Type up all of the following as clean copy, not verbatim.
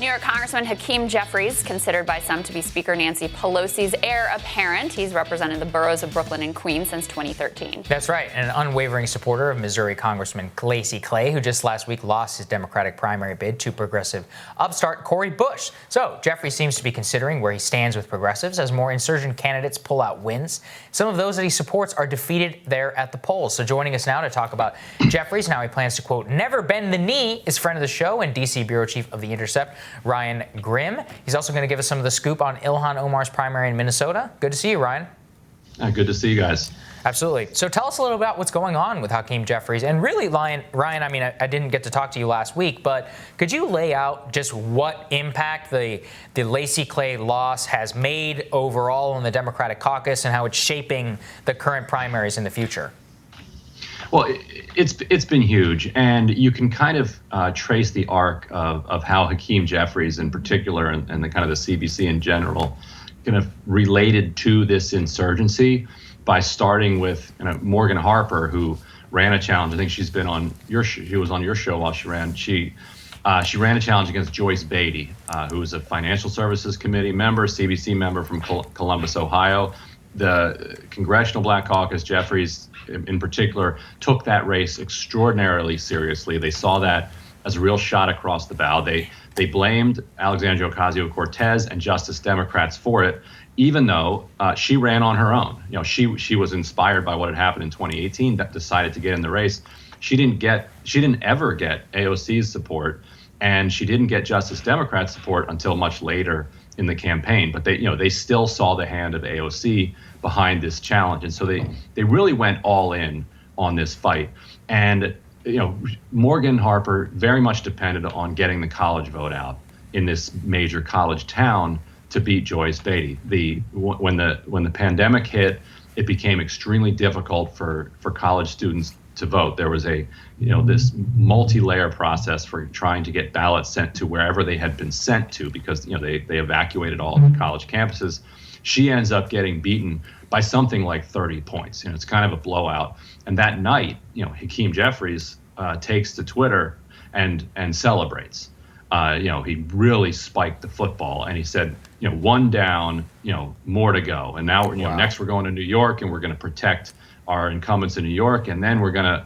New York Congressman Hakeem Jeffries, considered by some to be Speaker Nancy Pelosi's heir apparent. He's represented the boroughs of Brooklyn and Queens since 2013. That's right, and an unwavering supporter of Missouri Congressman Lacy Clay, who just last week lost his Democratic primary bid to progressive upstart Cori Bush. So Jeffries seems to be considering where he stands with progressives as more insurgent candidates pull out wins. Some of those that he supports are defeated there at the polls. So joining us now to talk about Jeffries and how he plans to, quote, never bend the knee is friend of the show and D.C. Bureau Chief of The Intercept, Ryan Grimm. He's also going to give us some of the scoop on Ilhan Omar's primary in Minnesota. Good to see you, Ryan. Good to see you guys. Absolutely. So tell us a little about what's going on with Hakeem Jeffries. And really, Ryan, I mean, I didn't get to talk to you last week, but could you lay out just what impact the Lacy Clay loss has made overall in the Democratic caucus and how it's shaping the current primaries in the future? Well, it's been huge, and you can kind of trace the arc of how Hakeem Jeffries in particular and the kind of the CBC in general kind of related to this insurgency by starting with Morgan Harper, who ran a challenge. I think she was on your show while she ran. She ran a challenge against Joyce Beatty, who was a Financial Services Committee member, CBC member from Columbus, Ohio. The Congressional Black Caucus, Jeffries in particular, took that race extraordinarily seriously. They saw that as a real shot across the bow. They blamed Alexandria Ocasio-Cortez and Justice Democrats for it, even though she ran on her own. She was inspired by what had happened in 2018, that decided to get in the race. She didn't ever get AOC's support, and she didn't get Justice Democrats' support until much later in the campaign. But they still saw the hand of AOC behind this challenge, and so they really went all in on this fight. And Morgan Harper very much depended on getting the college vote out in this major college town to beat Joyce Beatty. When the pandemic hit, it became extremely difficult for college students to vote. There was this multi-layer process for trying to get ballots sent to wherever they had been sent to, because they evacuated all of the college campuses. She ends up getting beaten by something like 30 points. It's kind of a blowout. And that night, Hakeem Jeffries takes to Twitter and celebrates. He really spiked the football, and he said, one down, more to go. And now, next we're going to New York, and we're going to protect our incumbents in New York, and then we're going to,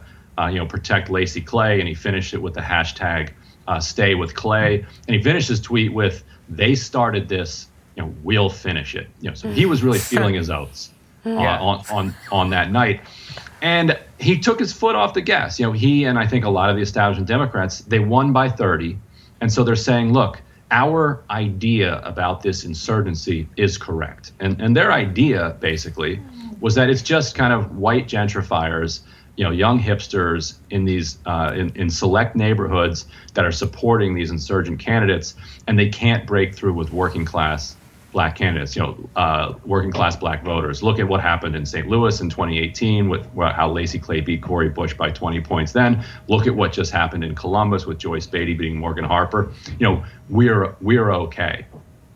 protect Lacy Clay. And he finished it with the hashtag Stay with Clay. And he finished his tweet with, "They started this, we'll finish it." So he was really feeling his oats on that night. And he took his foot off the gas. He and I think a lot of the establishment Democrats, they won by 30. And so they're saying, look, our idea about this insurgency is correct. And their idea, basically, was that it's just kind of white gentrifiers, young hipsters in these in select neighborhoods that are supporting these insurgent candidates, and they can't break through with working class Black candidates, working class Black voters. Look at what happened in St. Louis in 2018 with how Lacy Clay beat Cori Bush by 20 points then. Look at what just happened in Columbus with Joyce Beatty beating Morgan Harper. We're okay.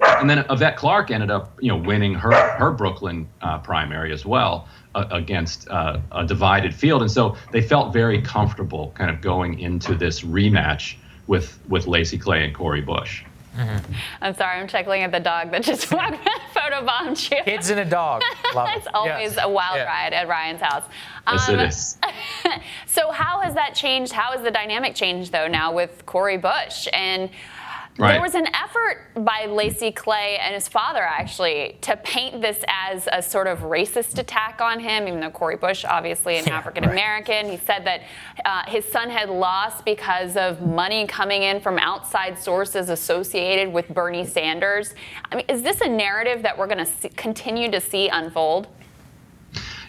And then Yvette Clarke ended up, winning her Brooklyn primary as well against a divided field. And so they felt very comfortable kind of going into this rematch with Lacy Clay and Cori Bush. Mm-hmm. I'm sorry, I'm chuckling at the dog that just photobombed you. Kids and a dog. It's always a wild ride at Ryan's house. Yes, it is. So how has that changed? How has the dynamic changed, though, now with Cori Bush? And there was an effort by Lacy Clay and his father, actually, to paint this as a sort of racist attack on him, even though Cori Bush, obviously an African-American. He said that his son had lost because of money coming in from outside sources associated with Bernie Sanders. I mean, is this a narrative that we're going to continue to see unfold?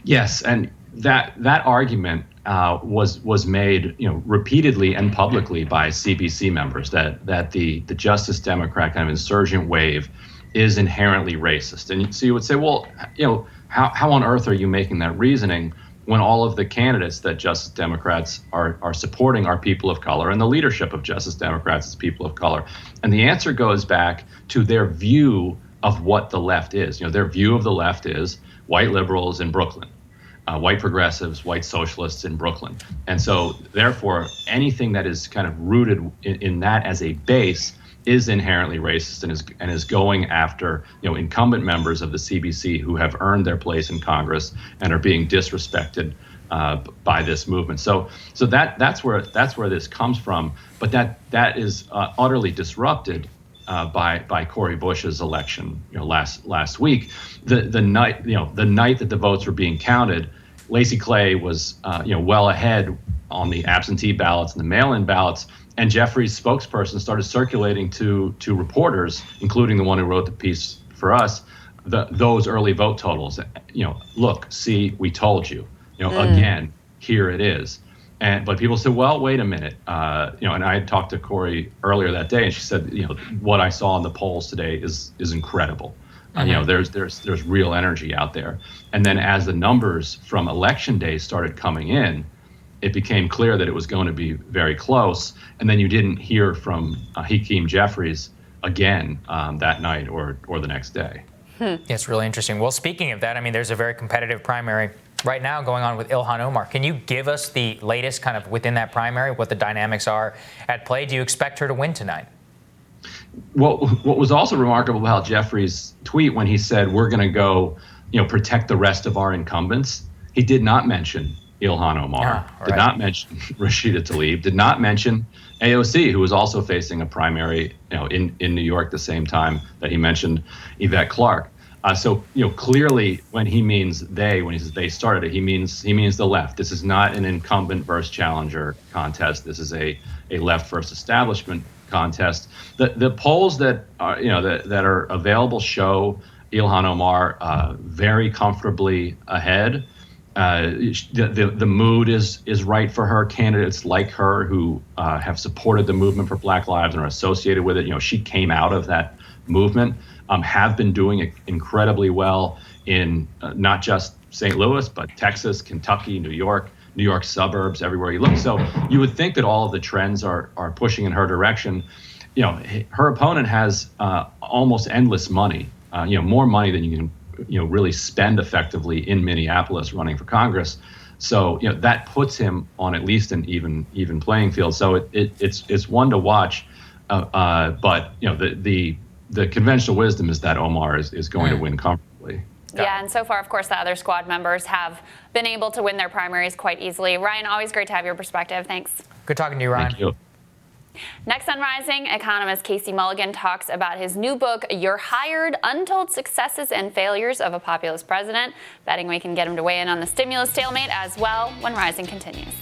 Yes, and that argument was made, repeatedly and publicly by CBC members that the Justice Democrat kind of insurgent wave is inherently racist. And so you would say, well, how on earth are you making that reasoning when all of the candidates that Justice Democrats are supporting are people of color, and the leadership of Justice Democrats is people of color? And the answer goes back to their view of what the left is. Their view of the left is white liberals in Brooklyn. White progressives, white socialists in Brooklyn. And so therefore, anything that is kind of rooted in that as a base is inherently racist and is going after incumbent members of the CBC who have earned their place in Congress and are being disrespected by this movement. So that's where this comes from. But that is utterly disrupted by Cori Bush's election last week. The night that the votes were being counted, Lacy Clay was well ahead on the absentee ballots and the mail-in ballots, and Jeffries' spokesperson started circulating to reporters, including the one who wrote the piece for us, those early vote totals. Look, see, we told you. Again, here it is. But people said, well, wait a minute. And I had talked to Cori earlier that day, and she said, what I saw in the polls today is incredible. There's real energy out there. And then as the numbers from election day started coming in, it became clear that it was going to be very close. And then you didn't hear from Hakeem Jeffries again that night or the next day. It's really interesting. Well, speaking of that, there's a very competitive primary right now going on with Ilhan Omar. Can you give us the latest kind of within that primary, what the dynamics are at play? Do you expect her to win tonight? Well, what was also remarkable about Jeffries' tweet when he said, we're going to go, protect the rest of our incumbents, he did not mention Ilhan Omar, did not mention Rashida Tlaib, did not mention AOC, who was also facing a primary, in New York the same time that he mentioned Yvette Clarke. So clearly, when he means they, when he says they started it, he means the left. This is not an incumbent versus challenger contest. This is a left versus establishment contest. The polls that are that are available show Ilhan Omar very comfortably ahead. The mood is right for her. Candidates like her who have supported the movement for Black Lives and are associated with it. She came out of that movement. Have been doing incredibly well in not just St. Louis, but Texas, Kentucky, New York suburbs, everywhere you look. So you would think that all of the trends are pushing in her direction. Her opponent has almost endless money, more money than you can really spend effectively in Minneapolis running for Congress. So that puts him on at least an even playing field. So it's one to watch. But the conventional wisdom is that Omar is going to win comfortably. Yeah, and so far, of course, the other squad members have been able to win their primaries quite easily. Ryan, always great to have your perspective. Thanks. Good talking to you, Ryan. Thank you. Next on Rising, economist Casey Mulligan talks about his new book, You're Hired, Untold Successes and Failures of a Populist President. Betting we can get him to weigh in on the stimulus stalemate as well when Rising continues.